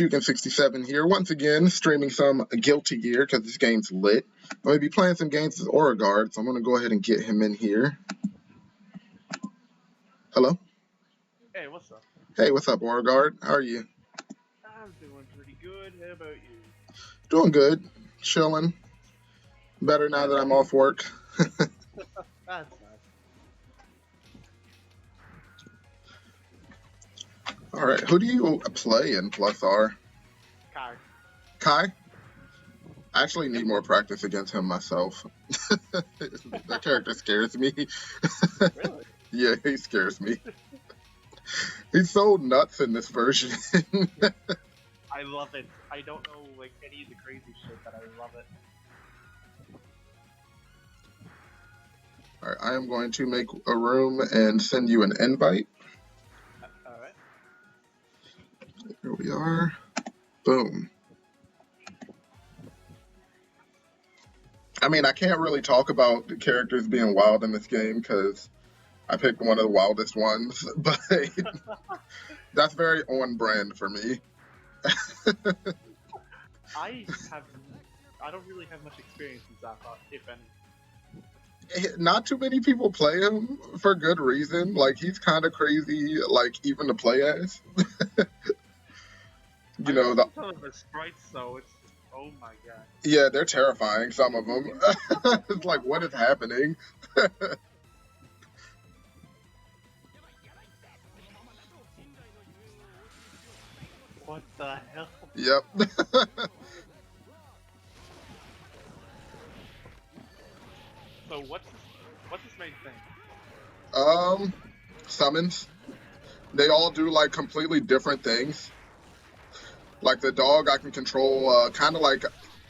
Jukin67 here, once again, streaming some Guilty Gear because this game's lit. I'm going to be playing some games with Auraguard, so I'm going to go ahead and get him in here. Hello? Hey, what's up? Hey, what's up, Auraguard? How are you? I'm doing pretty good. How about you? Doing good. Chilling. Better now that I'm off work. That's nice. Alright, who do you play in Plus R? Kai. Kai? I actually need more practice against him myself. That character scares me. Really? Yeah, he scares me. He's so nuts in this version. I love it. I don't know like any of the crazy shit, but I love it. Alright, I am going to make a room and send you an invite. Alright. Here we are. Boom. I mean, I can't really talk about the characters being wild in this game because I picked one of the wildest ones, but that's very on brand for me. I don't really have much experience in Zappa, if any. Not too many people play him for good reason. Like, he's kind of crazy, like, even to play as. You know, some of the sprites, though, it's oh my god. Yeah, they're terrifying, some of them. It's like, what is happening? What the hell? Yep. So what's his main thing? Summons. They all do, like, completely different things. Like, the dog I can control, kind of like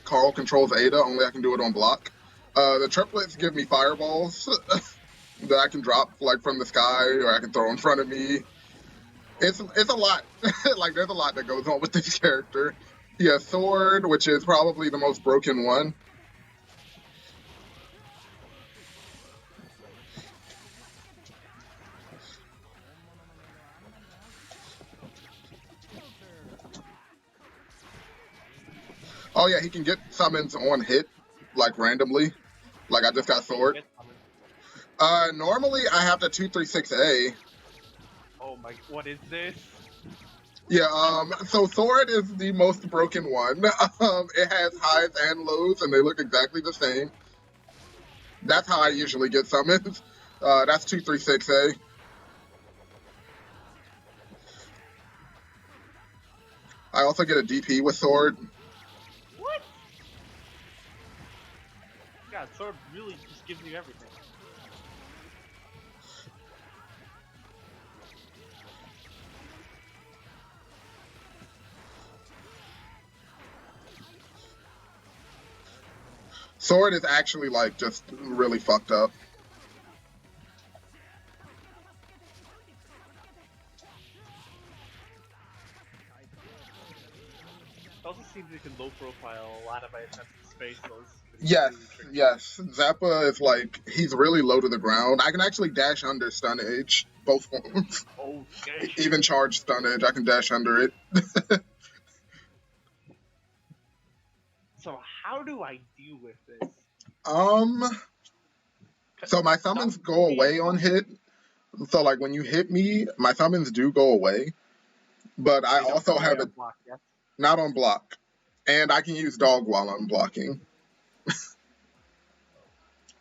Carl controls Ada, only I can do it on block. The triplets give me fireballs that I can drop, like, from the sky, or I can throw in front of me. It's a lot. Like, there's a lot that goes on with this character. He has Sword, which is probably the most broken one. Oh yeah, he can get summons on hit, like randomly. Like I just got Sword. Normally I have the 236A. Oh my, what is this? Yeah, so Sword is the most broken one. It has highs and lows, and they look exactly the same. That's how I usually get summons. That's 236A. I also get a DP with Sword. What? God, Sword really just gives you everything. Sword is actually, like, just really fucked up. It also seems like a low profile a lot of my attempts in space, so Yes, really yes. Zappa is like, he's really low to the ground. I can actually dash under stun edge, both forms. Okay. Even charge stun edge, I can dash under it. So how do I deal with this? So my summons go away on hit. So like when you hit me, my summons do go away. But I also have it not on block. And I can use dog while I'm blocking.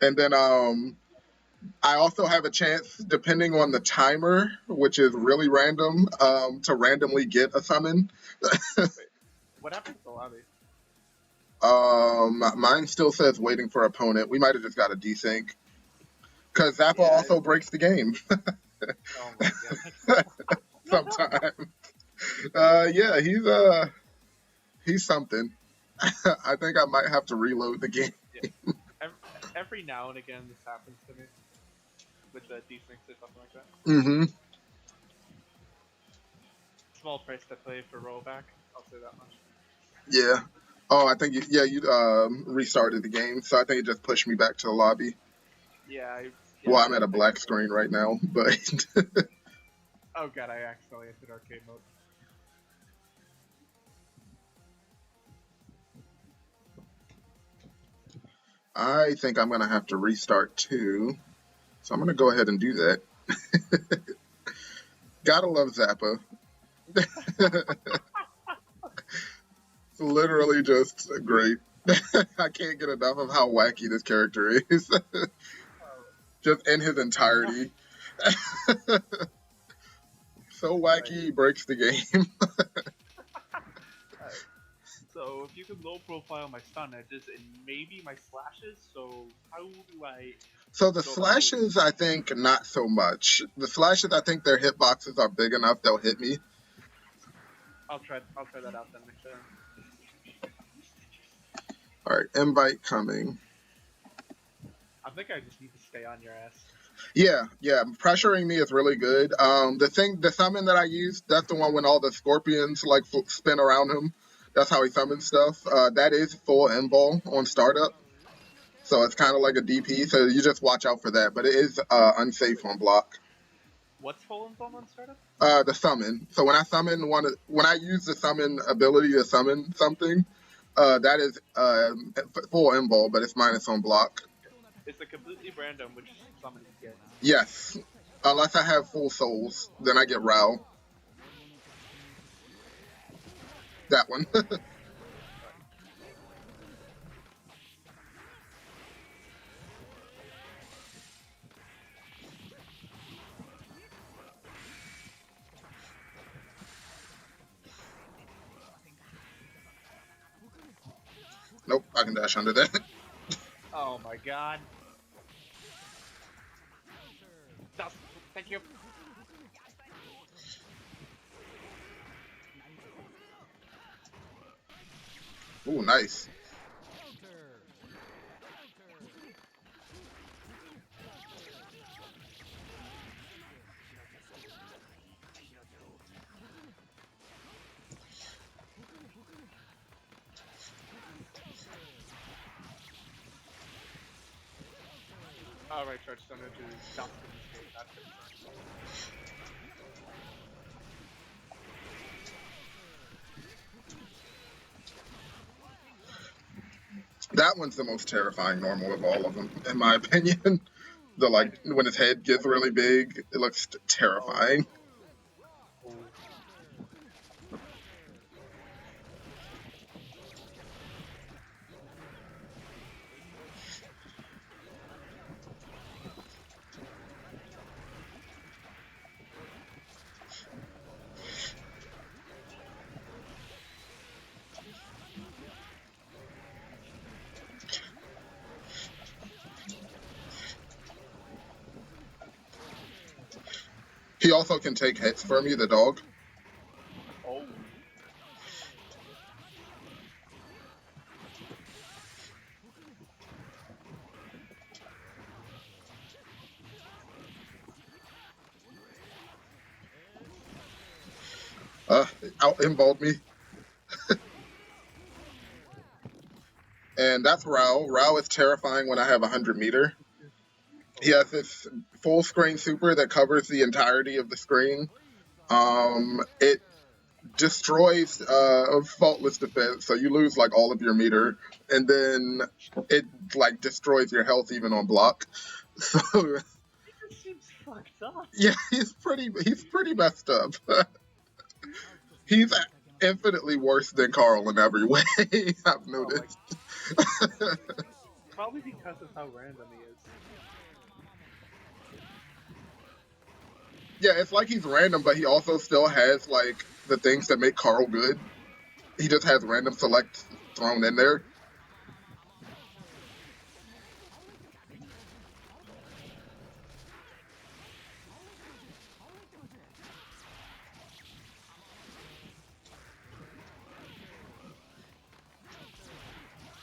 And then I also have a chance, depending on the timer, which is really random, to randomly get a summon. What happened to the lobby? Mine still says waiting for opponent. We might have just got a desync. Because Zappa also breaks the game. Oh my god. Sometimes. Yeah, he's something. I think I might have to reload the game. Yeah. Every now and again this happens to me. With the desyncs or something like that. Mm-hmm. Small price to pay for rollback, I'll say that much. Yeah. Oh, I think you restarted the game, so I think it just pushed me back to the lobby. Yeah. Well, I'm at a black screen right now, but... Oh god, I accidentally entered arcade mode. I think I'm going to have to restart too. So I'm going to go ahead and do that. Gotta love Zappa. It's literally just great. I can't get enough of how wacky this character is. Just in his entirety. So wacky, he breaks the game. So if you could low profile my stun edges and maybe my slashes, so how do I So the go about doing slashes, I think, not so much. The slashes, I think their hitboxes are big enough, they'll hit me. I'll try that out then next time. Alright, invite coming. I think I just need to stay on your ass. Yeah, pressuring me is really good. The summon that I use, that's the one when all the scorpions like spin around him. That's how he summons stuff. That is full invul on startup, so it's kind of like a DP. So you just watch out for that, but it is unsafe on block. What's full info on startup? The summon. So when I use the summon ability to summon something, that is full invul, but it's minus on block. It's a completely random which summon you get. Yes, unless I have full souls, then I get Rao. That one. Nope, I can dash under that. Oh my god. Thank you. Ooh, nice. Alright, charge thunder to dust in this game. That's it. That one's the most terrifying normal of all of them, in my opinion. The like when his head gets really big, it looks terrifying. Oh. He also can take hits for me, the dog. Oh. Out invuled me. And that's Rao. Rao is terrifying when I have 100 meter. He has this full screen super that covers the entirety of the screen. It destroys faultless defense, so you lose like all of your meter, and then it like destroys your health even on block. So It just seems fucked up. yeah, he's pretty messed up. He's infinitely worse than Carl in every way. I've noticed. Probably because of how random he is. Yeah, it's like he's random, but he also still has like the things that make Carl good. He just has random select thrown in there.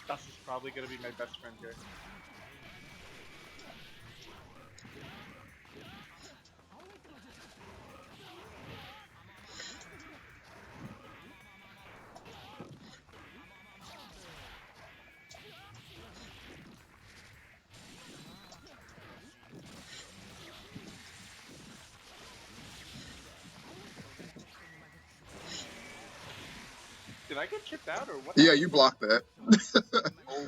Dust is probably gonna be my best friend here. Did I get chipped out or what? Yeah, you blocked that. Oh.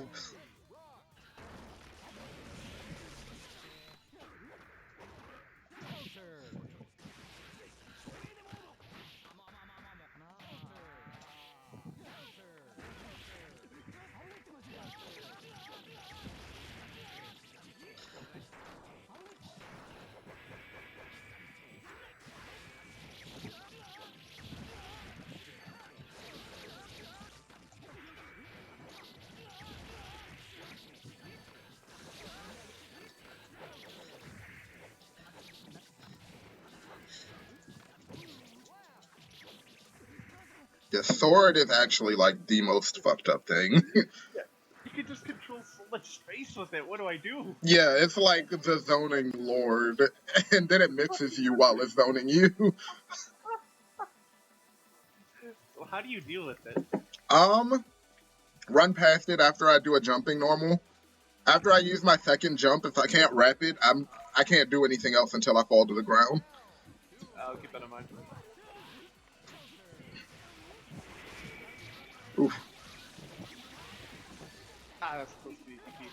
The sword is actually like the most fucked up thing. You can just control so much space with it. What do I do? Yeah, it's like the zoning lord, and then it mixes you while it's zoning you. So how do you deal with it? Run past it after I do a jumping normal. After I use my second jump, if I can't wrap it, I can't do anything else until I fall to the ground. I'll keep that in mind. Oof. That's supposed to be DP.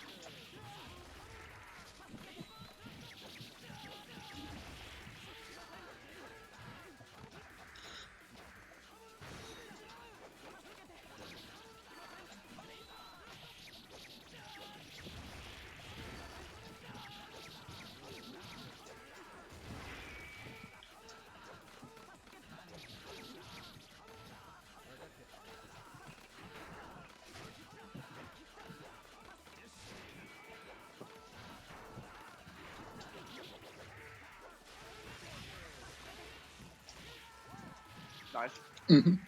Nice.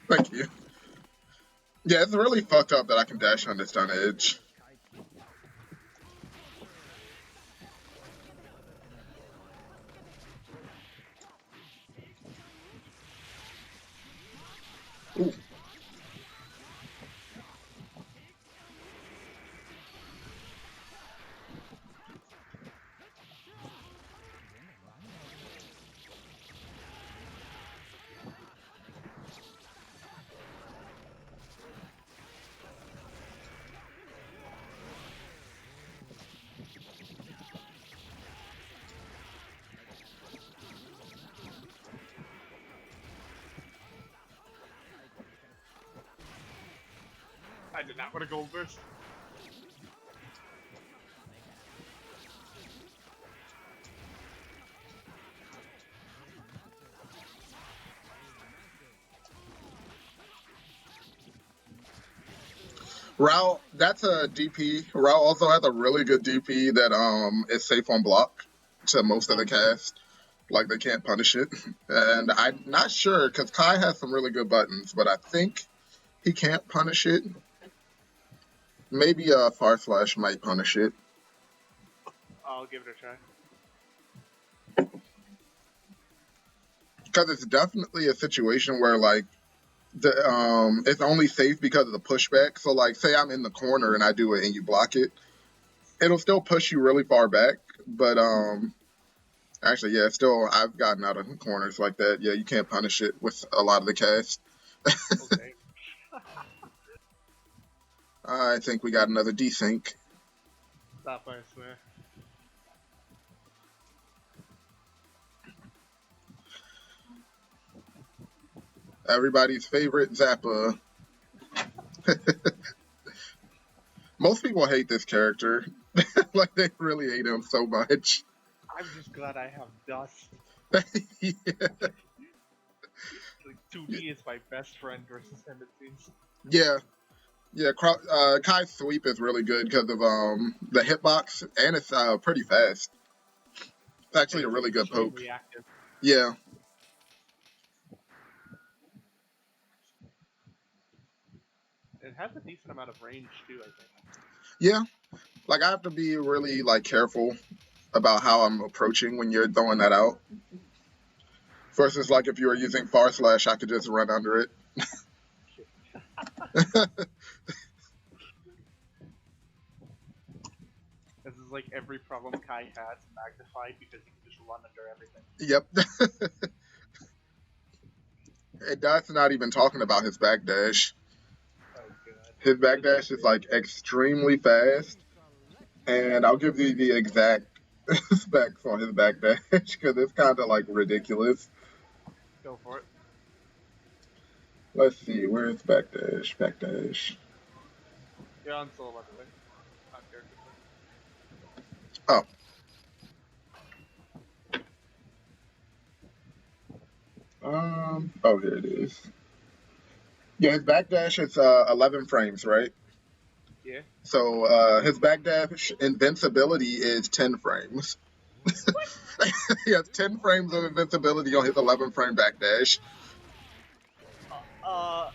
Thank you. Yeah, it's really fucked up that I can dash on this stun edge. Ooh. I did not want to gold burst. Rao, that's a DP. Rao also has a really good DP that is safe on block to most of the cast. Like they can't punish it. And I'm not sure because Kai has some really good buttons, but I think he can't punish it. Maybe Far Slash might punish it. I'll give it a try. Because it's definitely a situation where like it's only safe because of the pushback. So like say I'm in the corner and I do it and you block it, it'll still push you really far back. But actually yeah, still I've gotten out of corners like that. Yeah, you can't punish it with a lot of the cast. Okay. I think we got another desync. Stop, I swear. Everybody's favorite Zappa. Most people hate this character. Like they really hate him so much. I'm just glad I have dust. Yeah. Like 2D is my best friend versus him, it seems. Yeah, Kai's sweep is really good because of the hitbox, and it's pretty fast. It's actually a really good poke. Reactive. Yeah, It has a decent amount of range too, I think. yeah. Like I have to be really like careful about how I'm approaching when you're throwing that out. Versus like if you were using Far Slash, I could just run under it. This is like every problem Kai has magnified because he can just run under everything. Yep. And that's not even talking about his backdash. Oh god. His backdash is like extremely fast, and I'll give you the exact specs on his backdash because it's kind of like ridiculous. Go for it. Let's see, where's backdash? Backdash. You're on solo, by the way. Not character. Oh. Oh, here it is. Yeah, his backdash is 11 frames, right? Yeah. So his backdash invincibility is 10 frames. He has 10 frames of invincibility on his 11 frame backdash. Uh,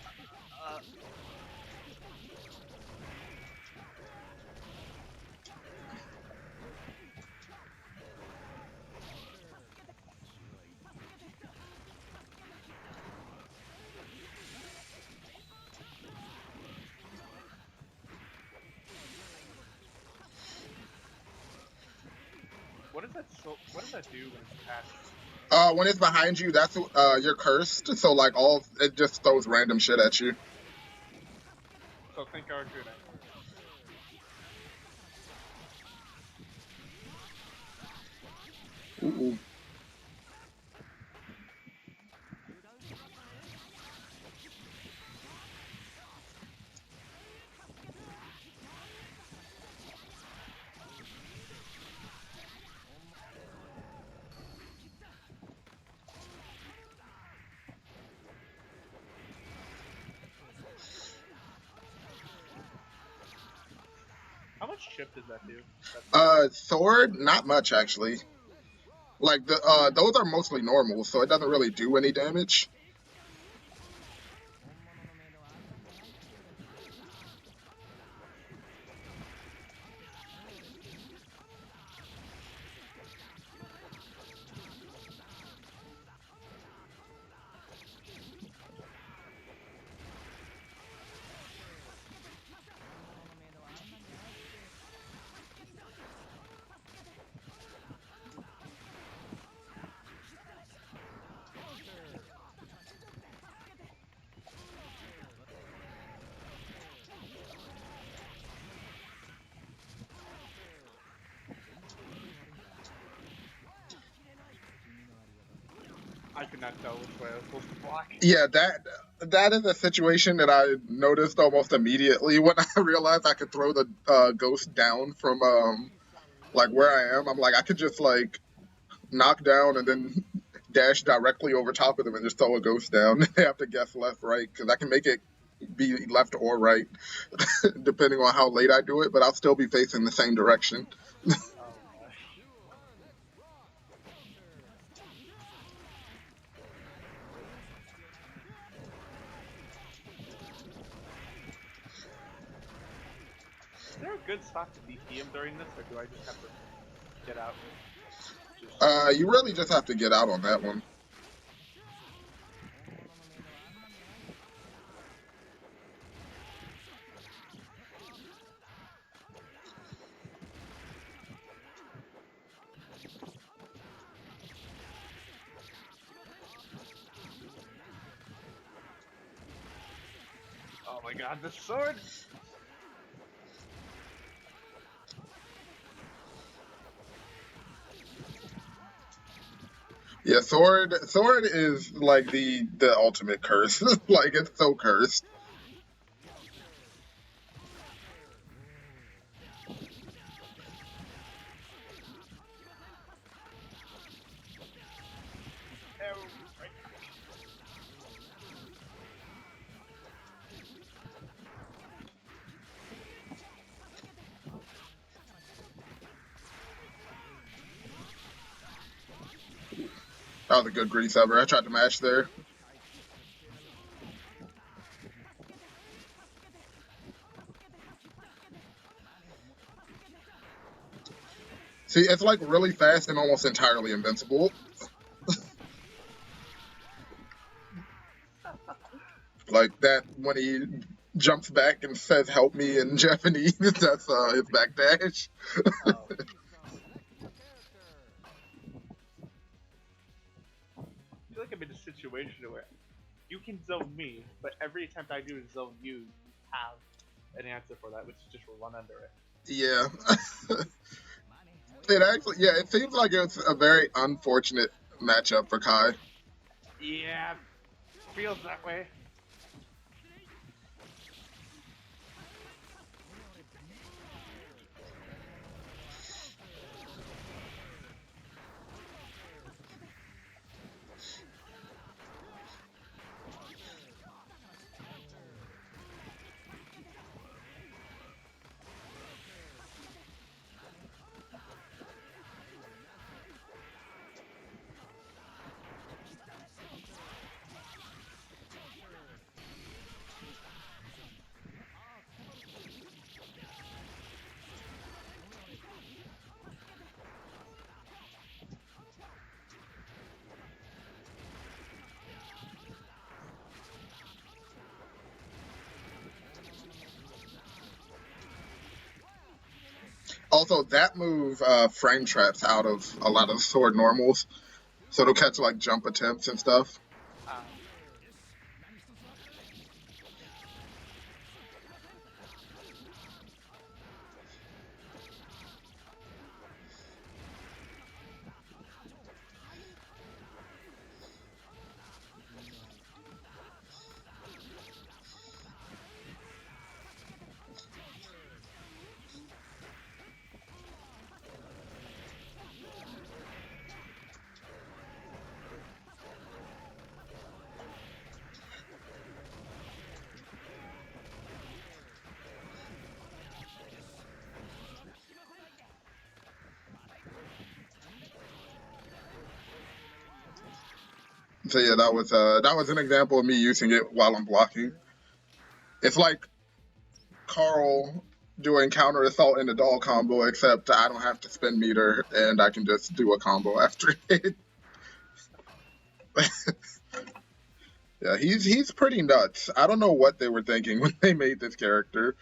What does that what does that do when it's attached? When it's behind you, that's you're cursed. So like all it just throws random shit at you. So think Arjuna. Ooh. How much chip does that do? That Sword, not much actually. Like the those are mostly normal, so it doesn't really do any damage. I could not tell which way I was supposed to block. Yeah, that is a situation that I noticed almost immediately when I realized I could throw the ghost down from like where I am. I'm like I could just like knock down and then dash directly over top of them and just throw a ghost down. They have to guess left, right, because I can make it be left or right depending on how late I do it, but I'll still be facing the same direction. Oh my. Is there a good spot to DP him during this, or do I just have to get out and just You really just have to get out on that one. oh my god, the sword! Yeah, sword is like the ultimate curse. Like it's so cursed. Arrow right. That was a good grease ever. I tried to mash there. See, it's like really fast and almost entirely invincible. Like that when he jumps back and says "help me" in Japanese. That's his backdash. Oh. I feel like I'm in a situation where you can zone me, but every attempt I do to zone you, you have an answer for that, which is just run under it. Yeah. It actually, yeah, it seems like it's a very unfortunate matchup for Kai. Yeah, feels that way. Also, that move frame traps out of a lot of sword normals, so it'll catch like jump attempts and stuff. Uh, So yeah, that was an example of me using it while I'm blocking. It's like Carl doing counter assault in the doll combo, except I don't have to spin meter and I can just do a combo after it. Yeah, he's pretty nuts. I don't know what they were thinking when they made this character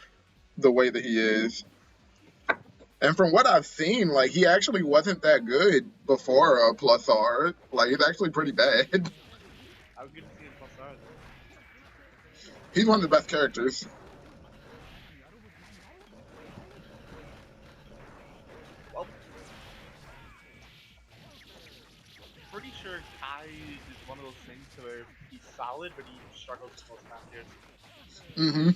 the way that he is. And from what I've seen, like he actually wasn't that good before Plus R. Like he's actually pretty bad. how good is he in Plus R though? He's one of the best characters. Well, pretty sure Kai is one of those things where he's solid, but he struggles with most factors. Mm-hmm.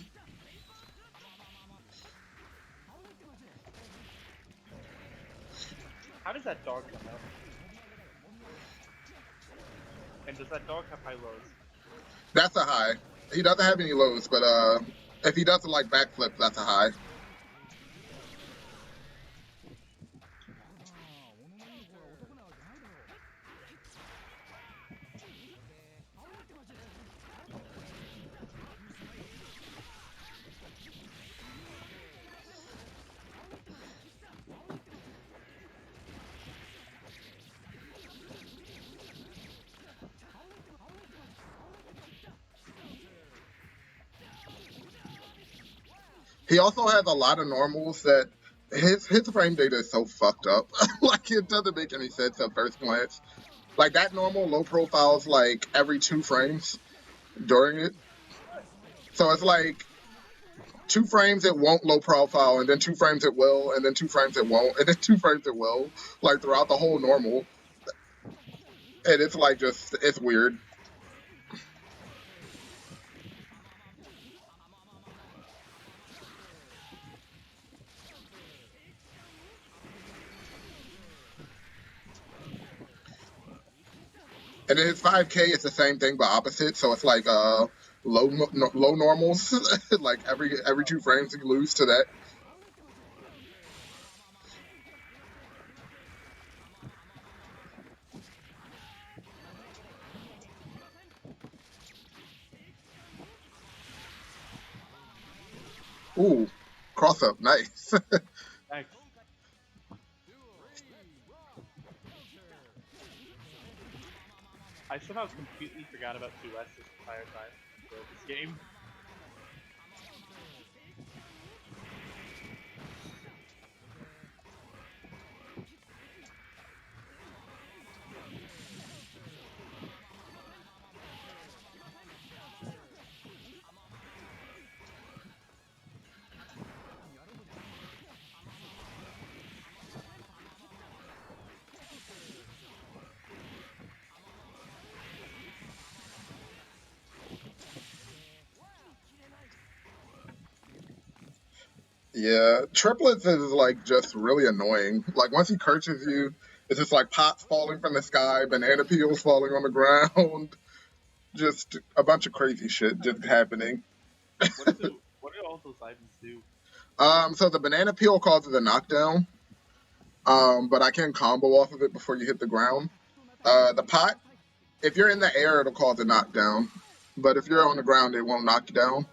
How does that dog come out? And does that dog have high lows? That's a high. He doesn't have any lows, but if he doesn't like backflip, that's a high. He also has a lot of normals that his frame data is so fucked up. Like it doesn't make any sense at first glance. Like that normal low profiles like every 2 frames during it. So it's like 2 frames it won't low profile, and then 2 frames it will, and then 2 frames it won't, and then 2 frames it will, like throughout the whole normal. And it's like just it's weird. And then his 5K is the same thing but opposite. So it's like low normals, like every 2 frames you lose to that. Ooh, cross up, nice. Thanks. I somehow completely forgot about 2S this entire time for this game. Yeah, triplets is like just really annoying. Like once he curses you, it's just like pots falling from the sky, banana peels falling on the ground, just a bunch of crazy shit just happening. What do all those items do? So the banana peel causes a knockdown, but I can combo off of it before you hit the ground. The pot, if you're in the air, it'll cause a knockdown, but if you're on the ground, it won't knock you down.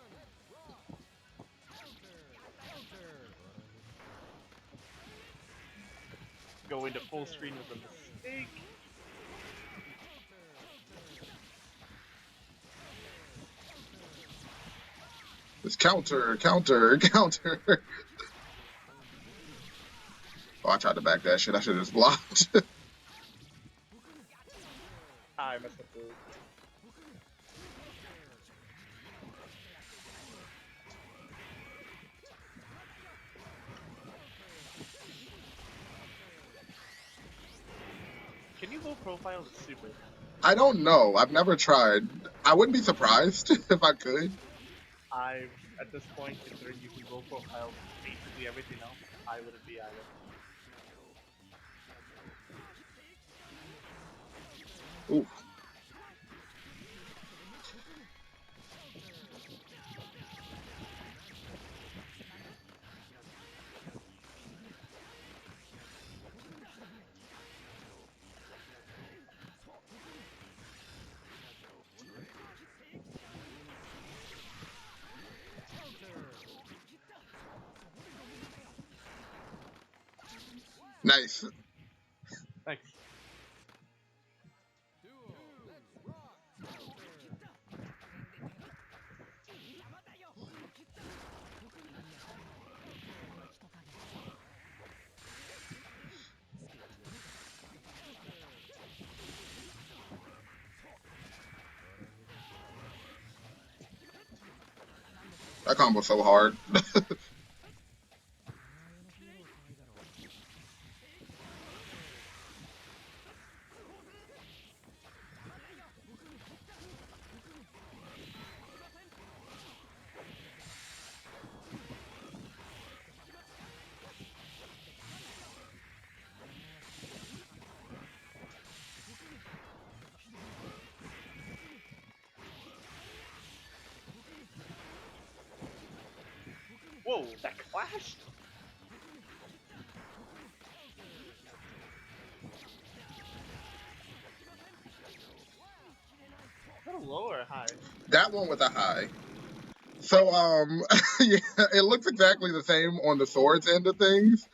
Go into full screen with a mistake. It's counter, counter, counter. I tried to back that shit. I should have just blocked. I messed up the. Can you low profile the super? I don't know. I've never tried. I wouldn't be surprised if I could. At this point, considering you can low profile basically everything else, I wouldn't be either. Ooh. Nice. Thanks. That combo's so hard. Whoa, that clashed? Is that a low or a high? That one was a high. So, yeah, it looks exactly the same on the swords end of things.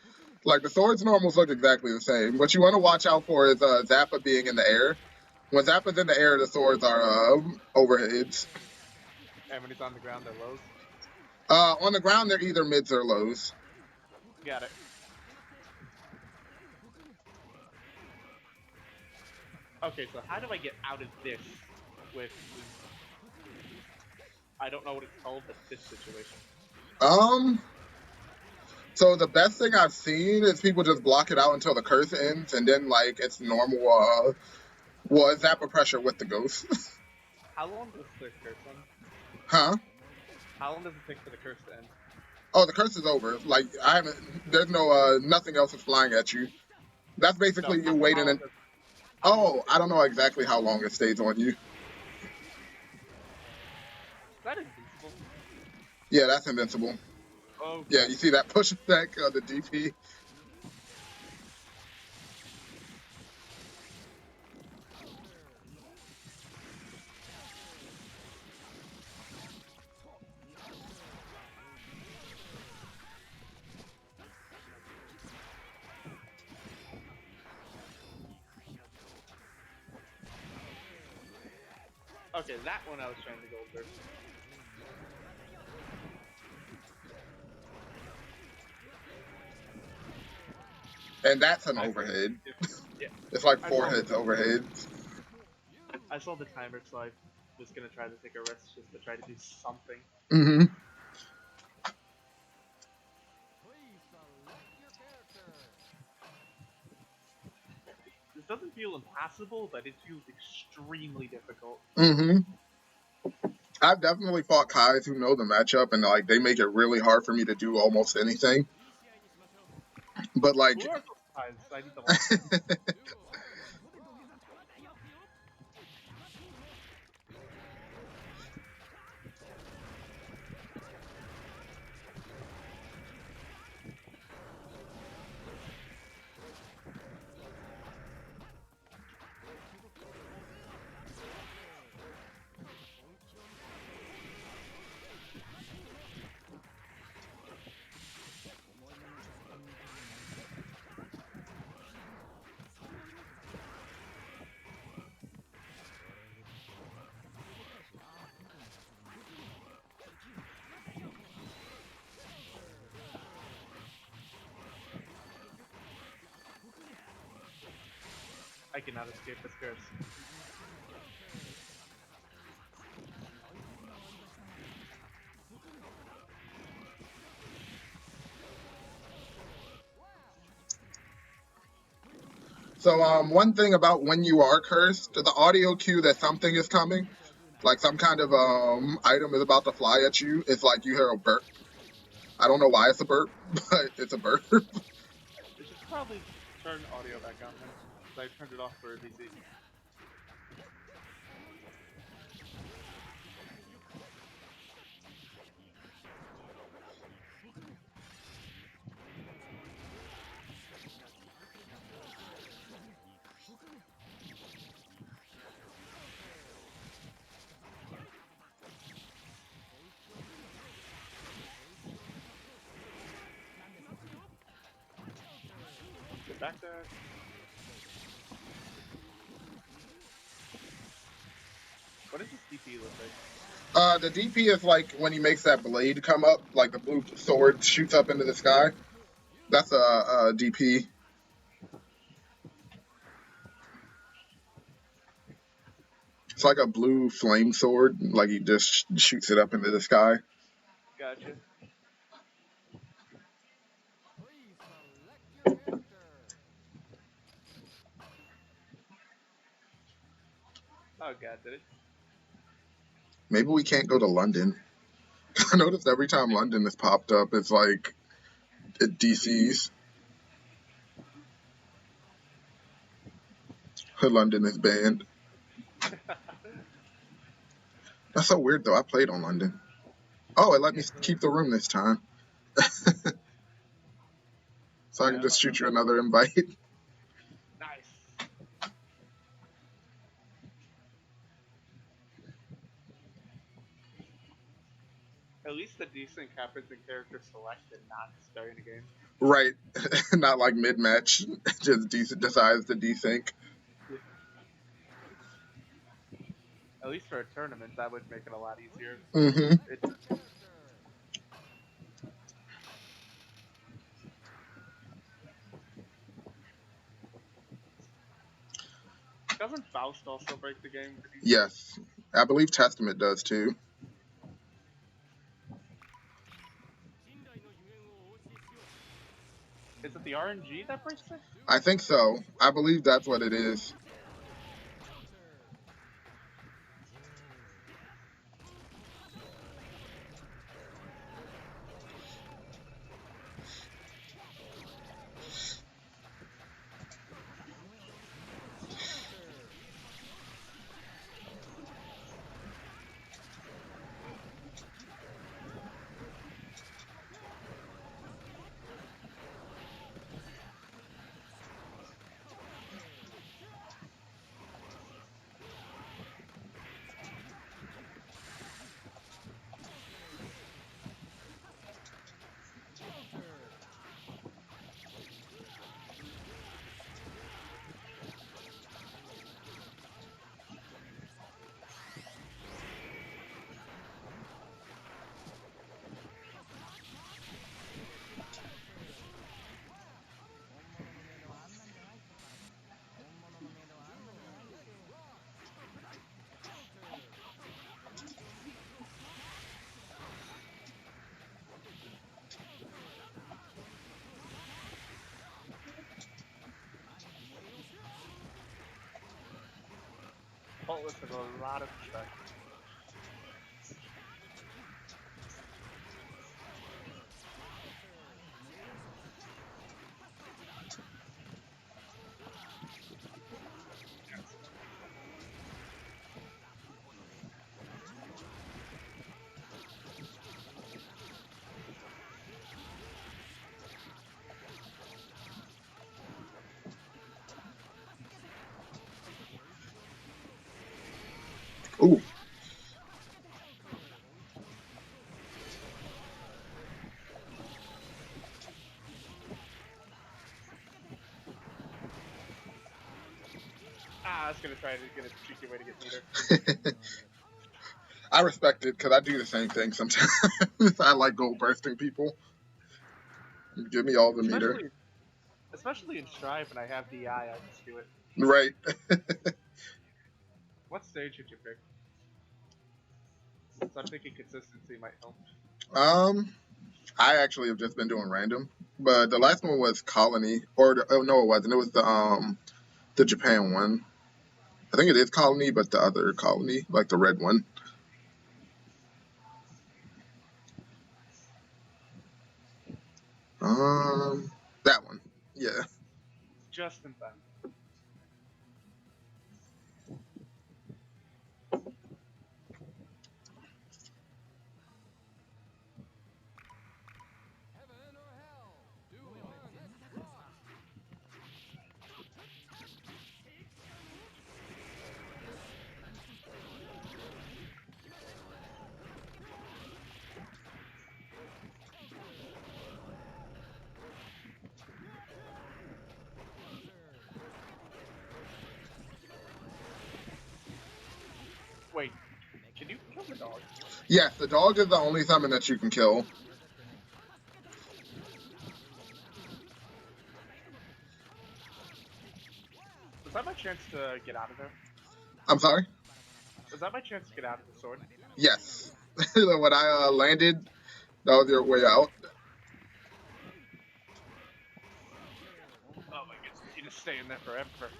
Like, the swords normals look exactly the same. What you want to watch out for is Zappa being in the air. When Zappa's in the air, the swords are overheads. And when it's on the ground, they're lows? On the ground, they're either mids or lows. Got it. Okay, so how do I get out of this with... I don't know what it's called, but this situation. So the best thing I've seen is people just block it out until the curse ends, and then, like, it's normal, Zappa pressure with the ghost. How long does the curse end? Huh? How long does it take for the curse to end? Oh, the curse is over. Like, there's no, nothing else is flying at you. That's basically you waiting and... Oh, I don't know exactly how long it stays on you. Is that invincible? Yeah, that's invincible. Oh. Yeah, you see that push attack on the DP? Okay, that one I was trying to go over. And that's an overhead. Yeah. It's like 4 hits overhead. I saw the timer, so I was gonna try to take a rest just to try to do something. Mm-hmm. This doesn't feel impossible, but it feels extremely difficult. Mm-hmm. I've definitely fought Kais who know the matchup, and like they make it really hard for me to do almost anything. But like, Who are those guys? I need to watch. I cannot escape this curse. So, one thing about when you are cursed, the audio cue that something is coming, like some kind of item is about to fly at you, it's like you hear a burp. I don't know why it's a burp, but it's a burp. I should probably turn audio back on then, because I turned it off for DC. Get back there. What does this DP look like? The DP is like when he makes that blade come up, like the blue sword shoots up into the sky. That's a DP. It's like a blue flame sword, like he just shoots it up into the sky. Gotcha. Oh god, did it? Maybe we can't go to London. I noticed every time London has popped up, it's like DC's. London is banned. That's so weird though. I played on London. Oh, it let me keep the room this time. So I can just shoot you another invite. Nice. At least the desync happens in character select and not starting a game. Right. Not like mid-match. Just decides to desync. Yeah. At least for a tournament, that would make it a lot easier. Mm-hmm. Doesn't Faust also break the game? Yes. I believe Testament does too. Is it the RNG that breaks it? I think so. I believe that's what it is. Faultless has a lot of respect. Ooh. I was gonna try to get a cheeky way to get meter. I respect it because I do the same thing sometimes. I like gold bursting people. Give me all the meter. Especially in Strive when I have DI, I just do it. Right. What stage did you pick? So I'm thinking consistency might help. Um, I actually have just been doing random, but the last one was Colony, or oh no, it wasn't. It was the Japan one. I think it is Colony, but the other Colony, like the red one. That one. Yeah. Just in time. Wait, can you kill the dog? Yes, the dog is the only summon that you can kill. Was that my chance to get out of there? I'm sorry? Was that my chance to get out of the sword? Yes. When I landed, that was your way out. Oh my goodness, you just stay in there forever.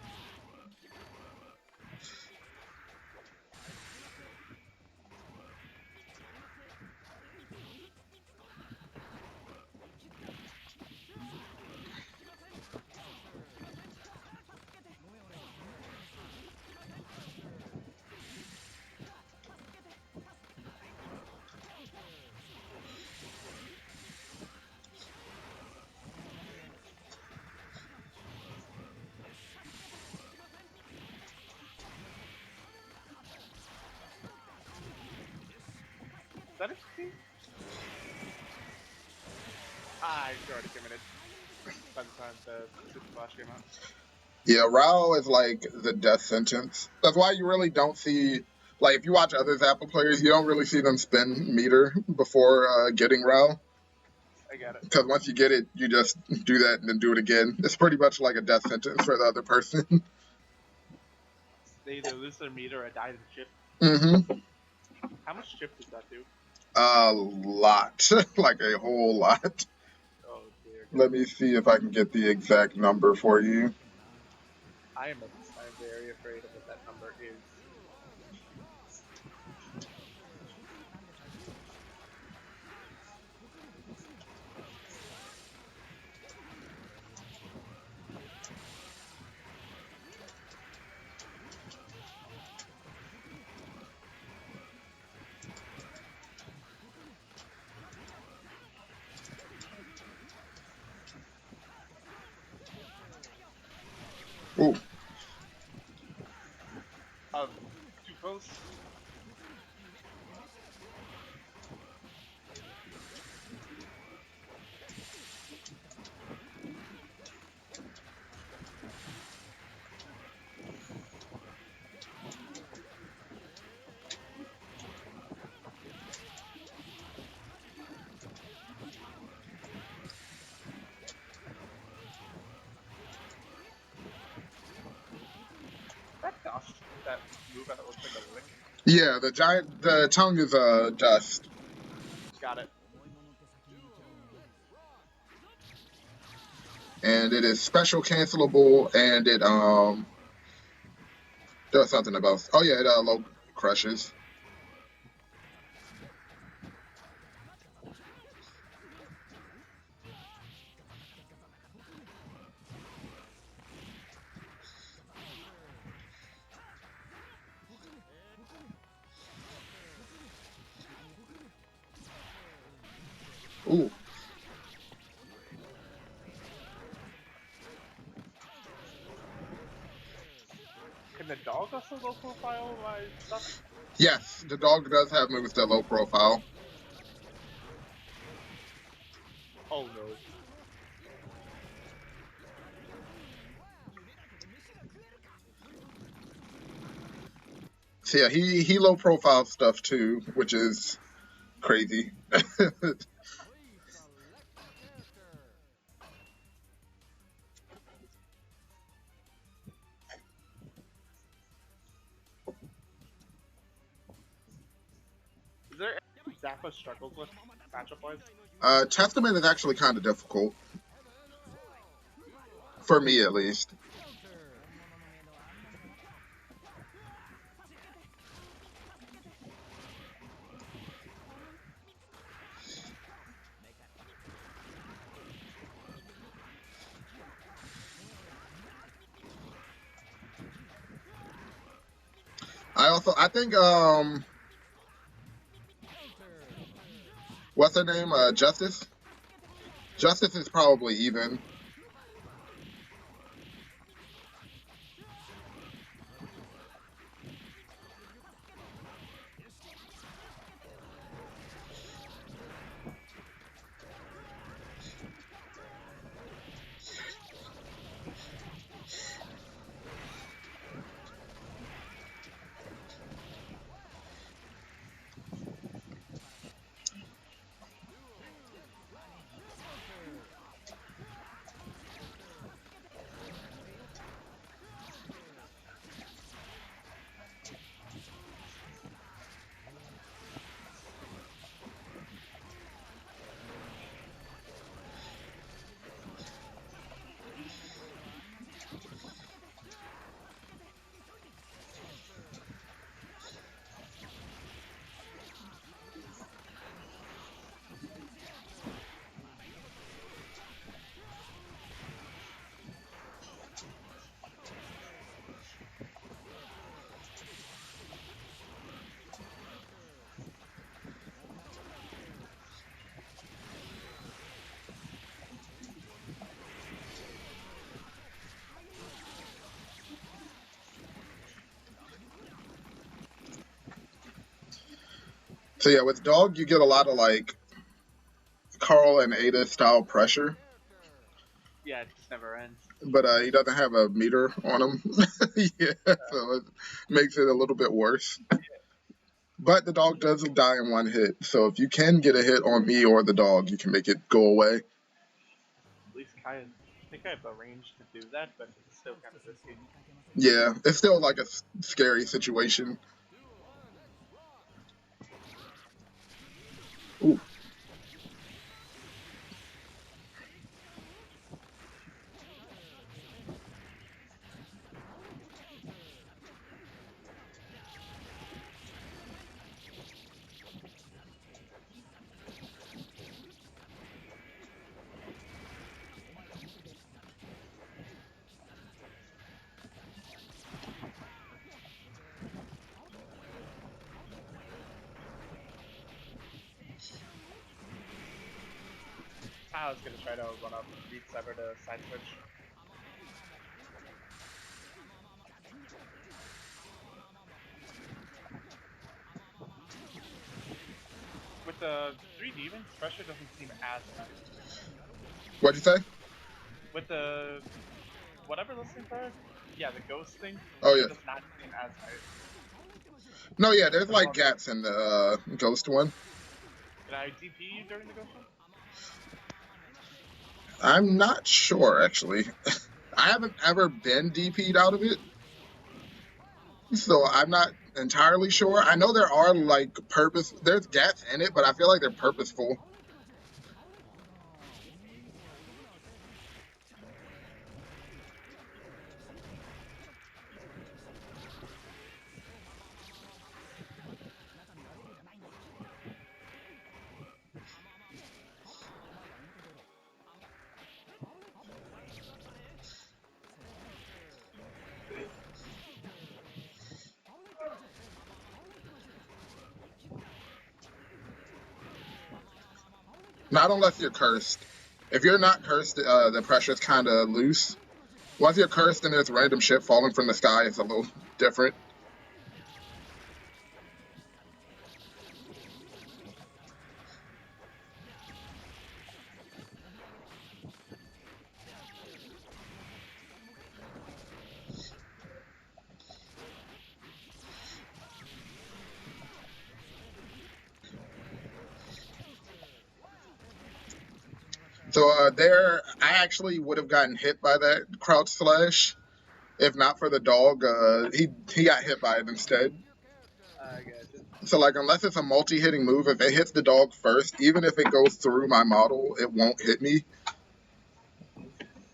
Is that XP? I already committed by the time the Super Flash came out. Yeah, Rao is like the death sentence. That's why you really don't see, like, if you watch other Zappa players, you don't really see them spin meter before getting Rao. I got it. Because once you get it, you just do that and then do it again. It's pretty much like a death sentence for the other person. They either lose their meter or die to the chip. Mm-hmm. How much chip does that do? A lot. Like a whole lot. Oh dear. Let me see if I can get the exact number for you. I'm very afraid of what that number is. Ooh. Too close. That dust, that move that looks like a lick. Yeah, the tongue is dust. Got it. And it is special cancelable, and it does something about. Oh yeah, it low crushes. Ooh. Can the dog also low profile my stuff? Yes, the dog does have moves that low profile. Oh no. So yeah, he low profile stuff too, which is crazy. Zappa struggles with matchup wise? Testament is actually kind of difficult. For me, at least. I think, what's her name? Justice? Justice is probably even. So yeah, with Dog, you get a lot of like Carl and Ada style pressure, Yeah, it just never ends. but he doesn't have a meter on him. Yeah, so it makes it a little bit worse. But the dog doesn't die in one hit, so if you can get a hit on me or the dog, you can make it go away. At least I think I have the range to do that, but it's still kind of risky. Yeah, it's still like a scary situation. Ooh. I was gonna try to run up Beat Saber to side switch. With the 3 demons, pressure doesn't seem as high. What'd you say? With the whatever listing card, yeah, the ghost thing, Oh pressure yeah. does not seem as high. No, yeah, there's The like one, gaps in the ghost one. did I DP you during the ghost one? I'm not sure actually. I haven't ever been DP'd out of it, so I'm not entirely sure. I know there are like there's gaps in it, but I feel like they're purposeful. Not unless you're cursed. If you're not cursed, the pressure's kind of loose. Once you're cursed and there's random shit falling from the sky, it's a little different. So I actually would have gotten hit by that crouch slash if not for the dog. He got hit by it instead. I gotcha. So like unless it's a multi-hitting move, if it hits the dog first, even if it goes through my model, it won't hit me,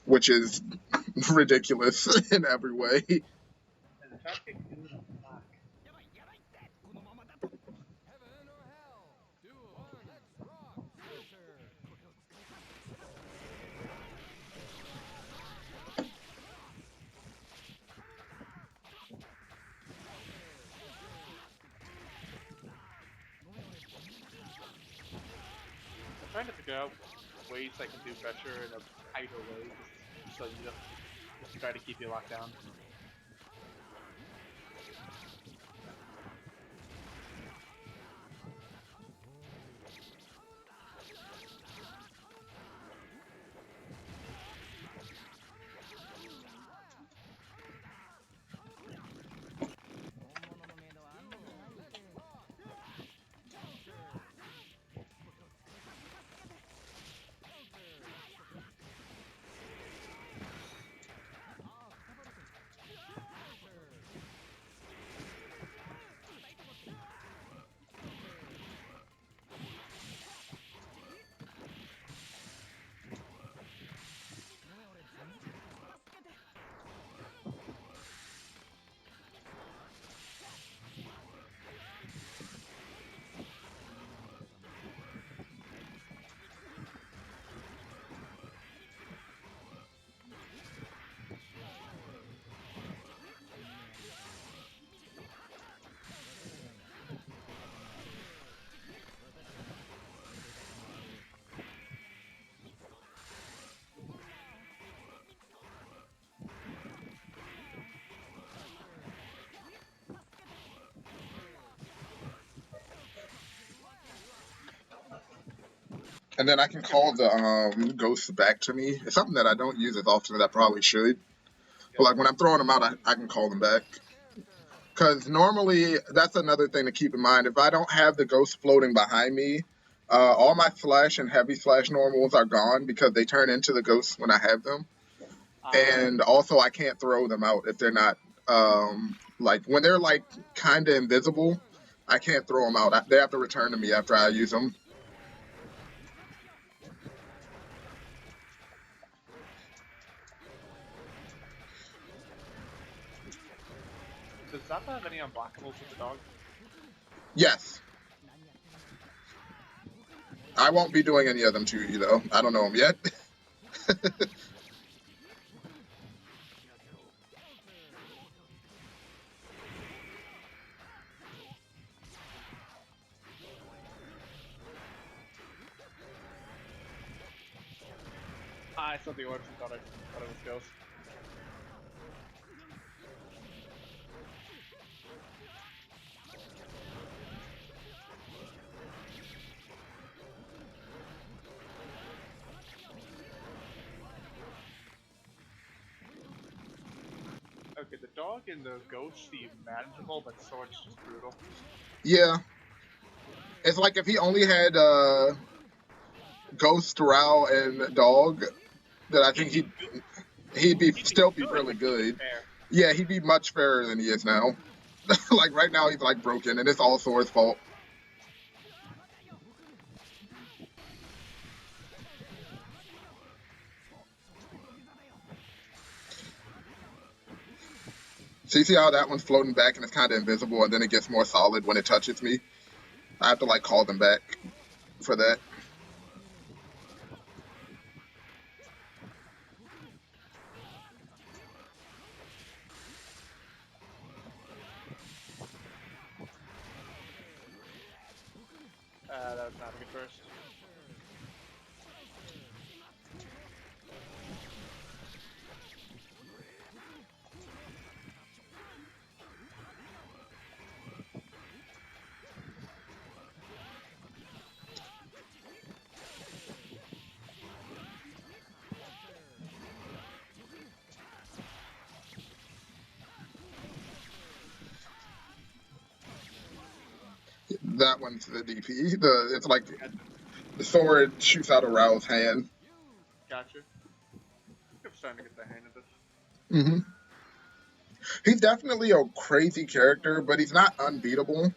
which is ridiculous in every way. And the dropkick is a fuck. I'm trying to figure out ways I can do pressure in a tighter way, just so you don't just try to keep you locked down. And then I can call the ghosts back to me. It's something that I don't use as often as I probably should. But like when I'm throwing them out, I can call them back. Because normally, that's another thing to keep in mind. If I don't have the ghost floating behind me, all my slash and heavy slash normals are gone because they turn into the ghosts when I have them. And also, I can't throw them out if they're not, like, when they're, like, kind of invisible, I can't throw them out. They have to return to me after I use them. Does Zappa have any unblockables with the dog? Yes. I won't be doing any of them to you, though. I don't know them yet. I saw the orbs and thought it was ghost. Okay, the dog and the ghost seem manageable, but sword's just brutal. Yeah. It's like if he only had Ghost, Row, and Dog, that I think he'd be still be really good. Yeah, he'd be much fairer than he is now. Like right now, he's like broken, and it's all Sora's fault. So you see how that one's floating back and it's kind of invisible, and then it gets more solid when it touches me. I have to like call them back for that. That was not a good first. That one's the DP. It's like the sword shoots out of Rao's hand. Gotcha. I'm starting to get the hang of this. Hmm. He's definitely a crazy character, but he's not unbeatable.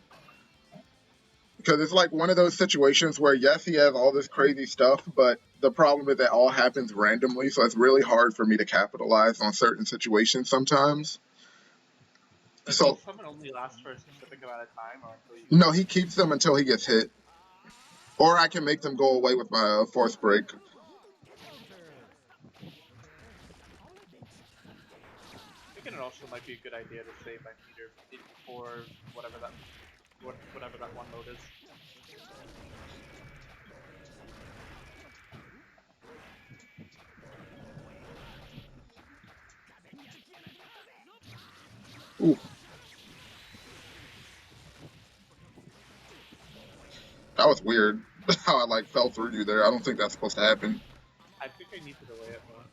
Because it's like one of those situations where yes, he has all this crazy stuff, but the problem is that all happens randomly, so it's really hard for me to capitalize on certain situations sometimes. Does So each summon only last for a specific amount of time, or until you get no, hit? he keeps them until he gets hit, or I can make them go away with my force break. I think it also might be a good idea to save my meter before whatever that one mode is. Ooh, that was weird. How I like fell through you there. I don't think that's supposed to happen. I think I need to delay it more.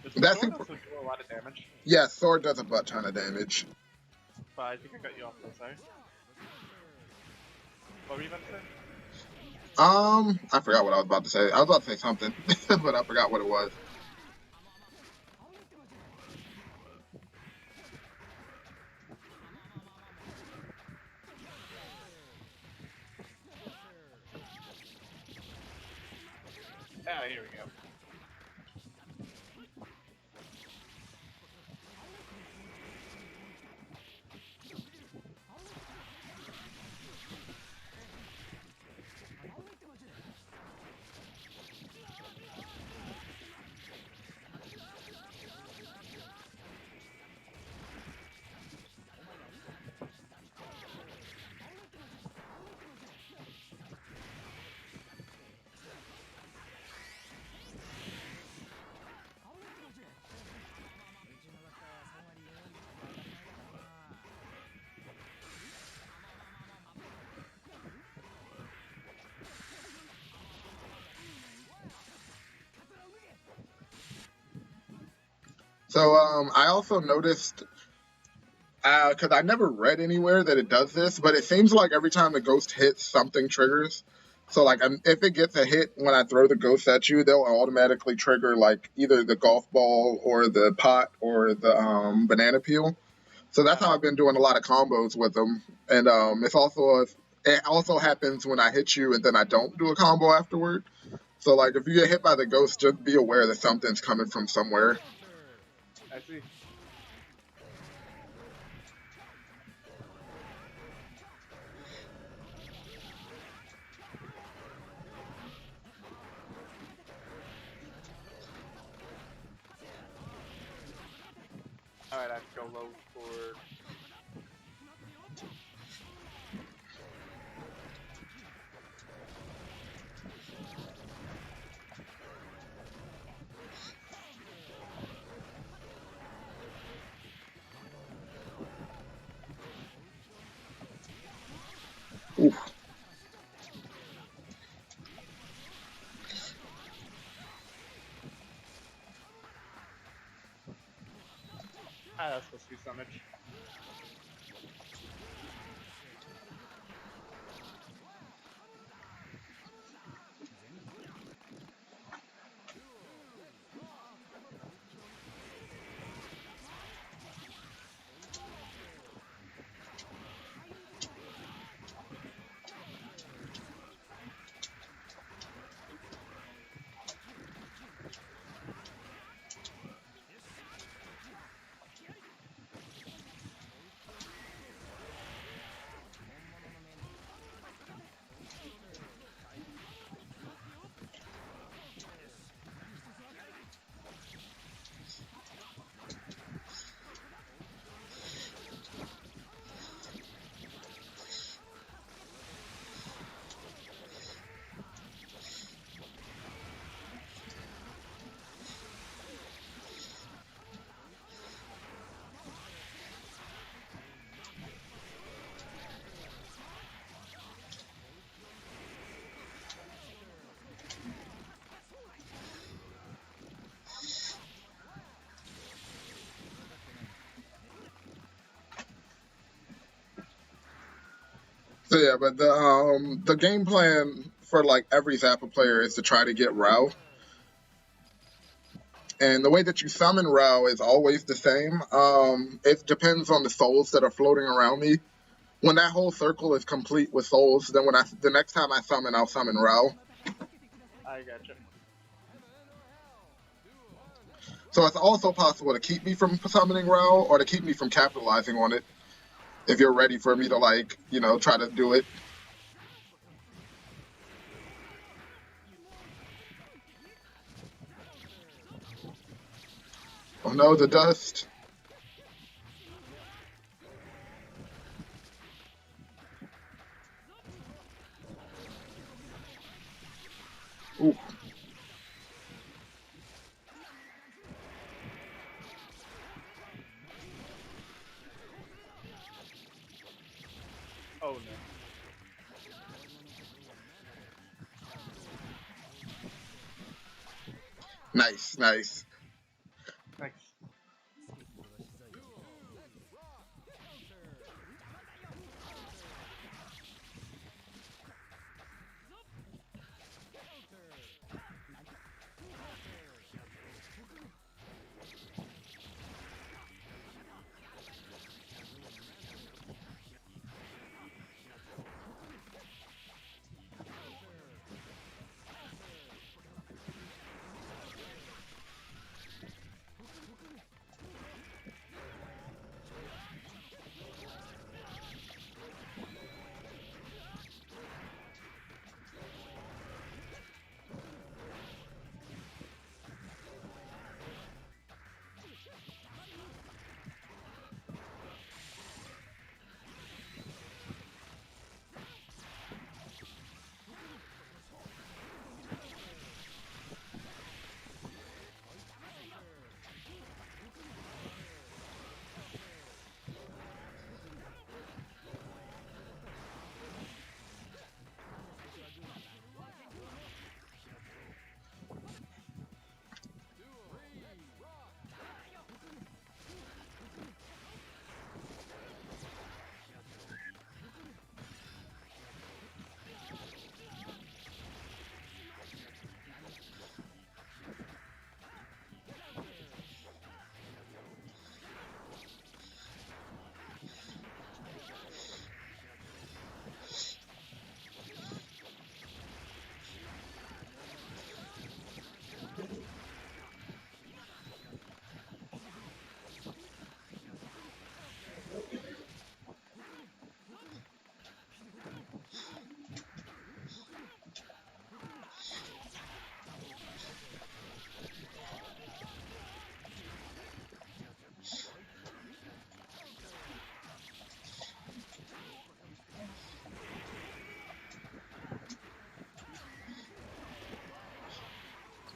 Does the That's sword imp- also do a lot of damage? yeah, sword does a butt ton of damage. But I think I got you off though, sorry. What were you about to say? I forgot what I was about to say. I was about to say something, but I forgot what it was. Ah, here we go. So I also noticed because I never read anywhere that it does this, but it seems like every time the ghost hits, something triggers. So like if it gets a hit when I throw the ghost at you, they'll automatically trigger like either the golf ball or the pot or the banana peel. So that's how I've been doing a lot of combos with them. And it also happens when I hit you and then I don't do a combo afterward. So like if you get hit by the ghost, just be aware that something's coming from somewhere. I see. Alright, I have to go low for... Oof. Ah, that's supposed to be damage. So yeah, but the game plan for like every Zappa player is to try to get Rao. And the way that you summon Rao is always the same. It depends on the souls that are floating around me. When that whole circle is complete with souls, then the next time I summon, I'll summon Rao. I gotcha. So it's also possible to keep me from summoning Rao or to keep me from capitalizing on it. If you're ready for me to like, try to do it. Oh no, the dust. Ooh. Oh no. Nice, nice. Nice.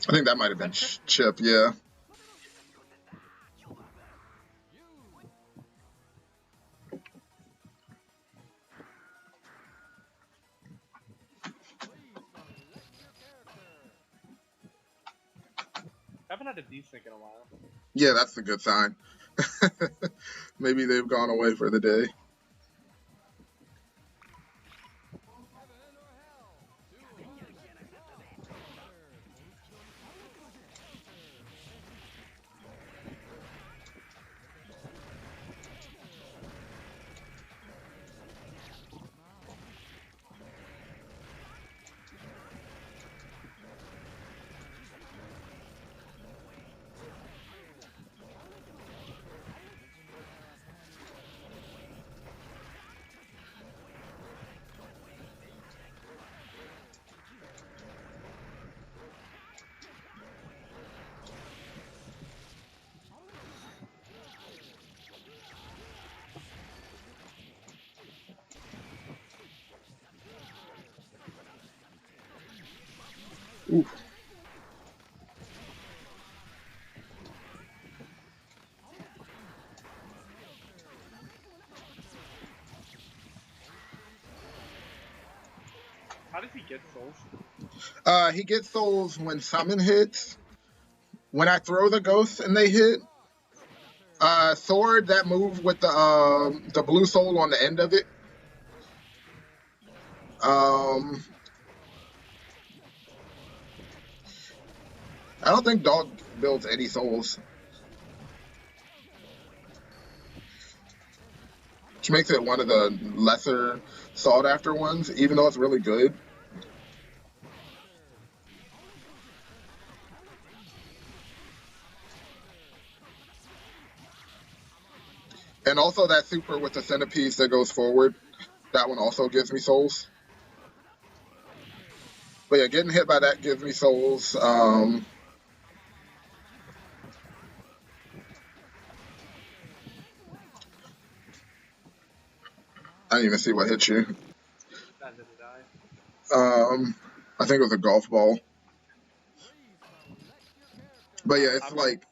I think that might have Is been that Chip? Chip, yeah. I haven't had a desync in a while. Yeah, that's a good sign. Maybe they've gone away for the day. Ooh. How does he get souls? He gets souls when summon hits. When I throw the ghosts and they hit, sword, that move with the blue soul on the end of it. Um, I don't think dog builds any souls, which makes it one of the lesser sought after ones, even though it's really good. And also that super with the centerpiece that goes forward, that one also gives me souls. But yeah, getting hit by that gives me souls. I didn't even see what hit you. That didn't die. I think it was a golf ball. But yeah, it's I'm like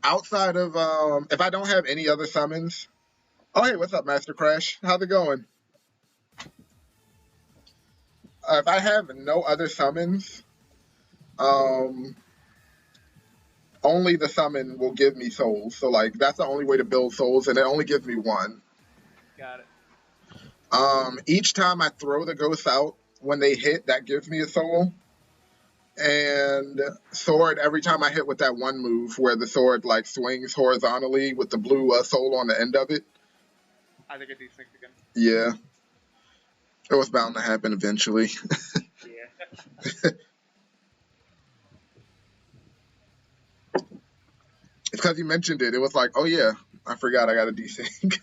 outside of if I don't have any other summons. Oh hey, what's up, Master Crash? How's it going? If I have no other summons, um, only the summon will give me souls. So like that's the only way to build souls, and it only gives me one. got it. Each time I throw the ghosts out, when they hit, that gives me a soul. And sword, every time I hit with that one move where the sword like swings horizontally with the blue soul on the end of it. I think I desynced again. Yeah, it was bound to happen eventually. Yeah. It's because you mentioned it. It was like, oh yeah, I forgot I got a desync.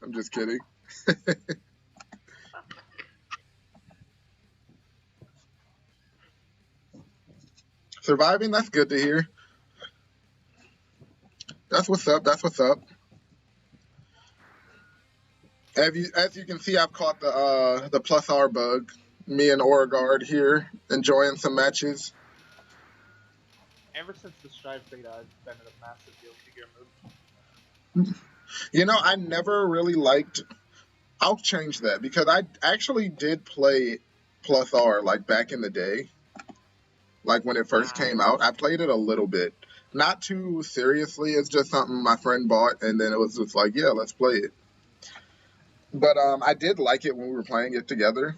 I'm just kidding. Surviving, that's good to hear. That's what's up. That's what's up. As you can see, I've caught the plus R bug. Me and Auraguard here enjoying some matches. Ever since the Strive beta, I've been in a massive guilty gear mood. You know, I never really liked. I'll change that because I actually did play plus R like back in the day, like when it first Wow. came out. I played it a little bit, not too seriously. It's just something my friend bought, and then it was just like, yeah, let's play it. But I did like it when we were playing it together.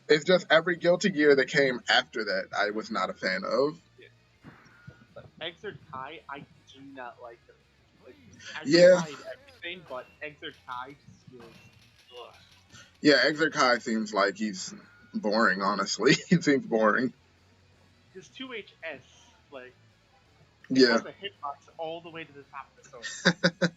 It's just every Guilty Gear that came after that, I was not a fan of. Yeah. But Exert Kai, I do not like him. Like, I've Yeah, tried everything, but Exert Kai just feels. Ugh. yeah, Exer Kai seems like he's boring, honestly. He seems boring. His 2HS, like, it Yeah. has a hitbox all the way to the top of the sword.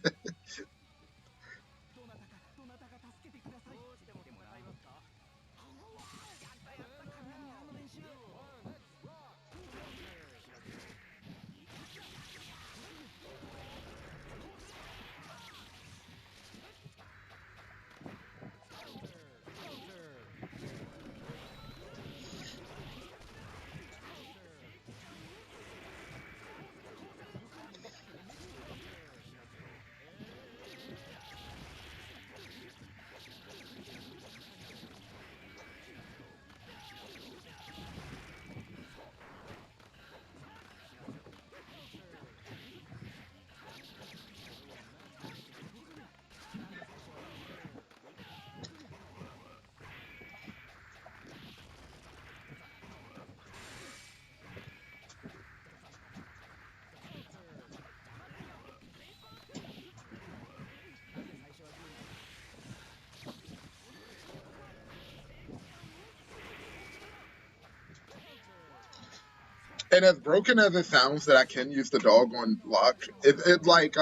And as broken as it sounds that I can use the dog on block, it like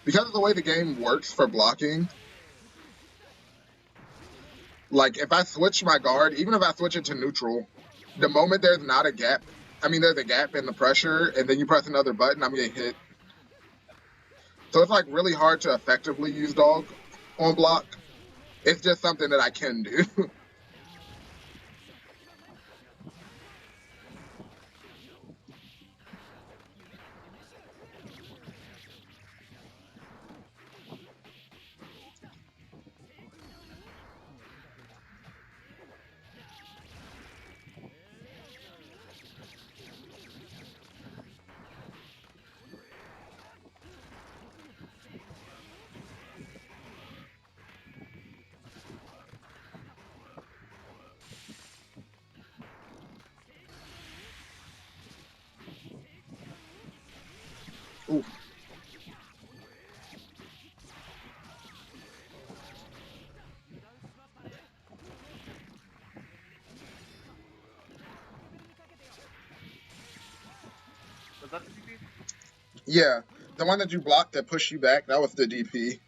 because of the way the game works for blocking, like if I switch my guard, even if I switch it to neutral, the moment there's not a gap, I mean there's a gap in the pressure, and then you press another button, I'm getting hit. So it's like really hard to effectively use dog on block. It's just something that I can do. Ooh. Was that the DP? Yeah, the one that you blocked that pushed you back, that was the DP.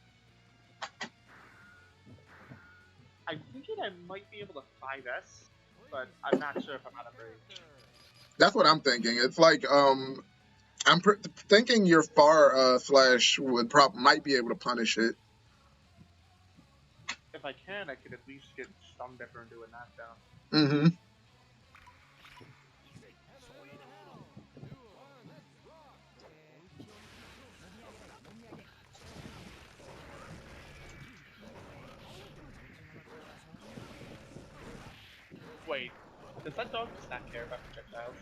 I'm thinking I might be able to 5S, but I'm not sure if I'm out of range. That's what I'm thinking. It's like I'm thinking your far slash might be able to punish it. If I can, I could at least get Stun Dipper into a knockdown. Mm-hmm. Wait, does that dog just not care about projectiles?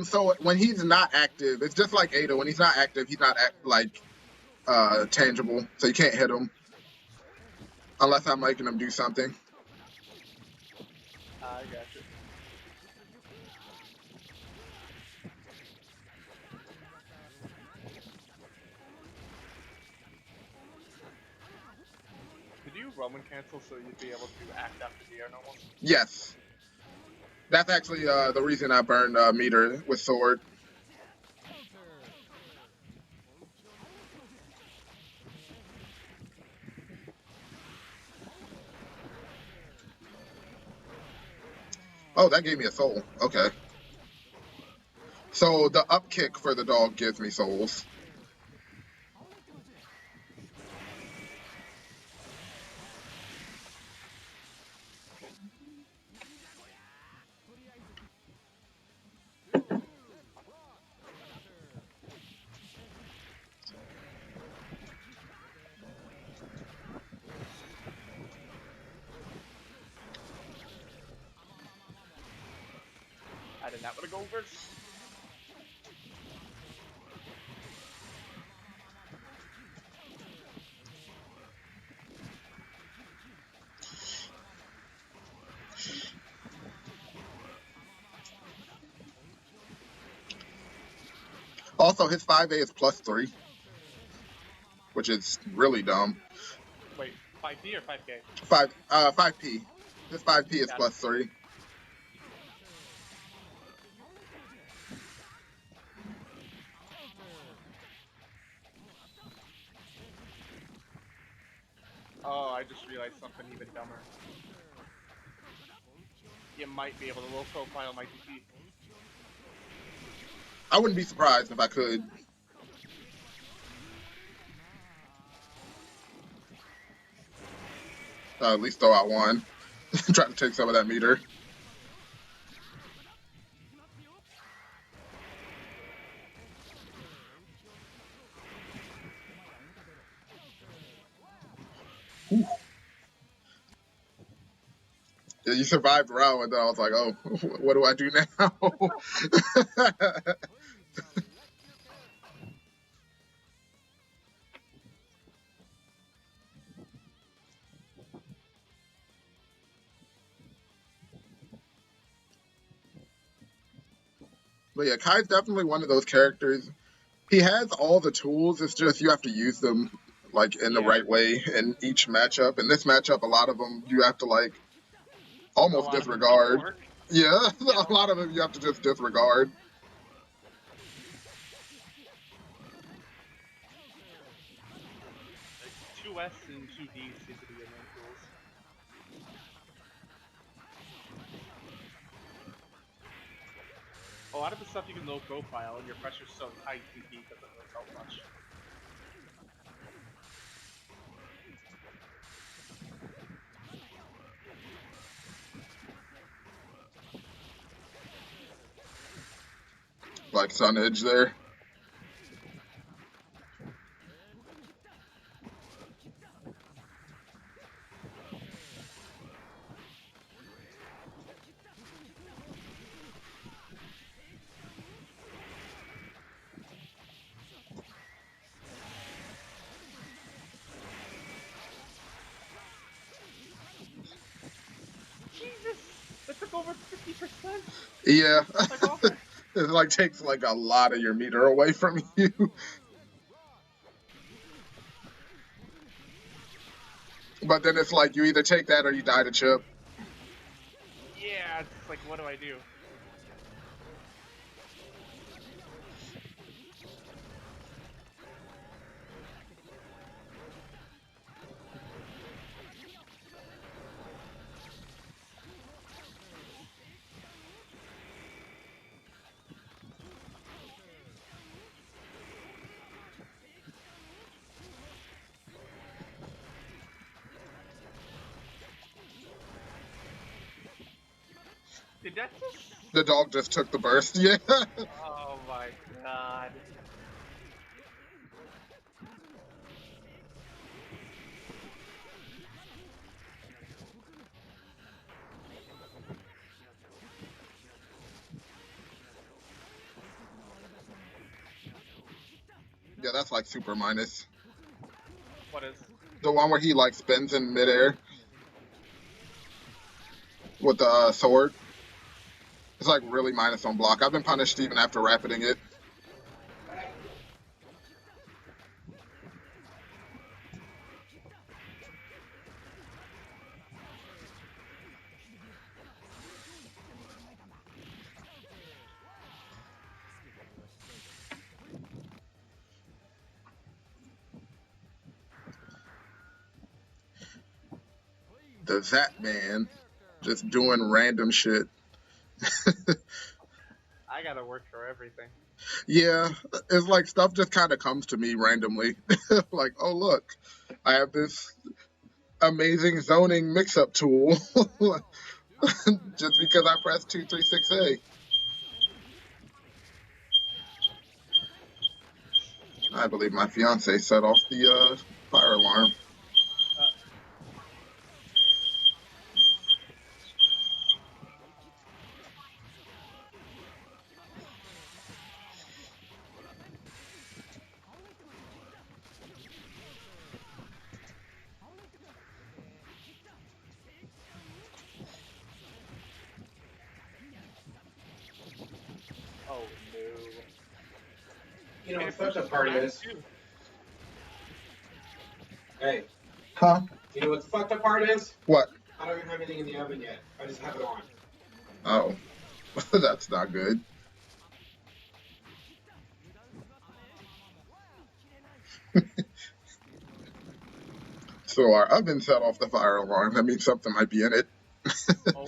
So when he's not active, it's just like Ada. When he's not active, he's not tangible, so you can't hit him unless I'm making him do something. I got you. Did you Roman cancel so you'd be able to act after the air normals? Yes, that's actually the reason I burned meter with sword. Oh, that gave me a soul. Okay. So the up kick for the dog gives me souls. I did not want to go first. Also, his 5A is +3, which is really dumb. Wait, 5D or 5K? 5P. His 5P is Got it. +3. Oh, I just realized something even dumber. You might be able to low profile my DP. I wouldn't be surprised if I could. At least throw out one. Try to take some of that meter. Whew. Yeah, you survived the round, and then I was like, oh, what do I do now? But yeah, Kai's definitely one of those characters. He has all the tools. It's just you have to use them like in the right way in each matchup. In this matchup, a lot of them you have to like A almost lot of them don't disregard. work. Yeah, Yeah. a lot of them you have to just disregard. Like 2S and 2D seem to be your main tools. A lot of the stuff you can low profile and your pressure's so tight, DP doesn't really help much. Like Sun Edge there. Jesus! That took over 50%! Yeah. Like offer. It like takes like a lot of your meter away from you. But then it's like you either take that or you die to chip. Yeah, it's like, what do I do? Did that just... The dog just took the burst. Yeah. Oh my god. Yeah, that's like super minus. What is? The one where he like spins in midair with the sword. It's like really minus on block. I've been punished even after rapiding it. The Zap Man just doing random shit. I gotta work for everything. Yeah, it's like stuff just kind of comes to me randomly. Like, oh look, I have this amazing zoning mix-up tool just because I pressed 236A. I believe my fiance set off the fire alarm. Uh, oh no. You know And what it the fucked pushes up the part back is? too. Hey, Huh? you know what the fucked up part is? What? I don't even have anything in the oven yet. I just have it on. Oh, that's not good. So our oven set off the fire alarm. That means something might be in it. Oh.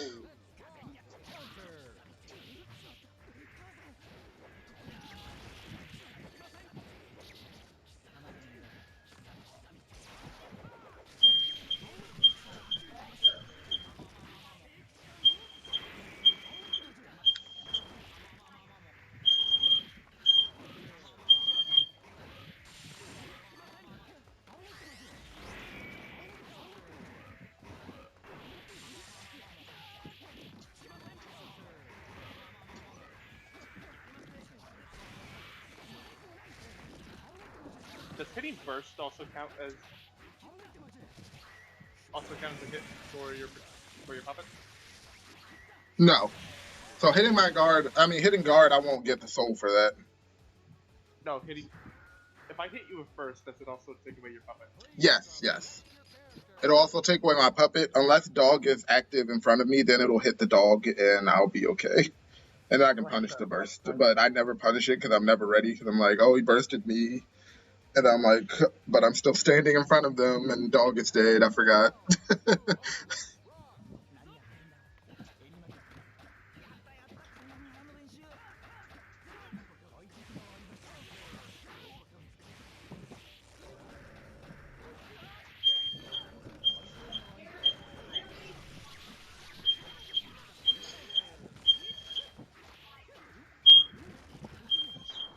Does hitting burst also count as a hit for your puppet? No. So hitting guard, I won't get the soul for that. No, hitting. If I hit you with first, does it also take away your puppet? Yes, yes. It'll also take away my puppet. Unless dog is active in front of me, then it'll hit the dog and I'll be okay. And then I can punish the burst. But I never punish it because I'm never ready. Because I'm like, oh, he bursted me. And I'm like, but I'm still standing in front of them and dog is dead. I forgot.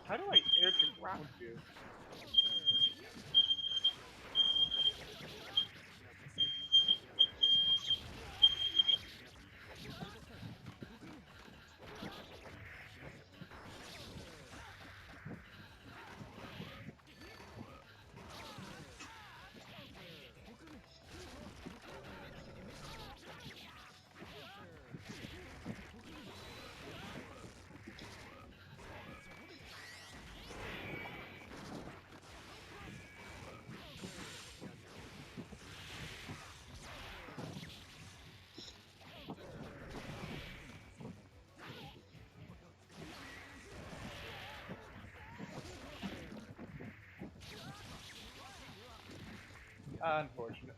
How do I air to ground you? Unfortunate.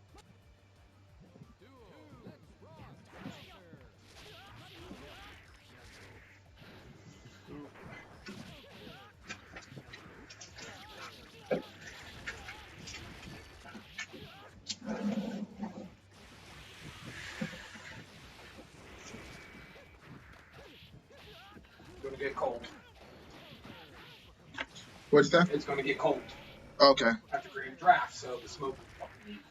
It's gonna get cold. What's that? It's gonna get cold. Okay. After creating a draft, so the smoke will fucking leave.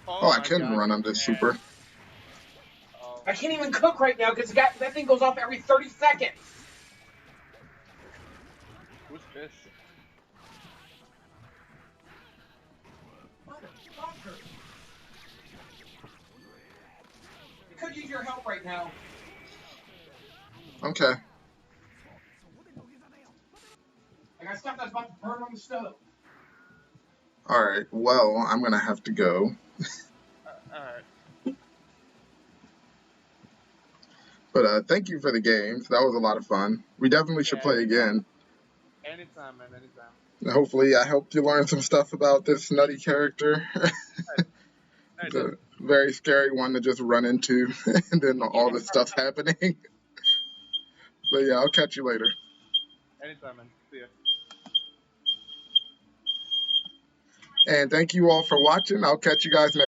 Oh, I my can God, run you under can. super. Oh. I can't even cook right now because that thing goes off every 30 seconds. Who's this? Motherfucker. I could use your help right now. Okay. I got stuff that's about to burn on the stove. All right. Well, I'm gonna have to go. Alright. But thank you for the games. That was a lot of fun. We definitely should Yeah, play again. Anytime, man, anytime. Hopefully, I helped you learn some stuff about this nutty character. I It's did. a very scary one to just run into, and then all this stuff's happening. But yeah, I'll catch you later. Anytime, man. See ya. And thank you all for watching. I'll catch you guys next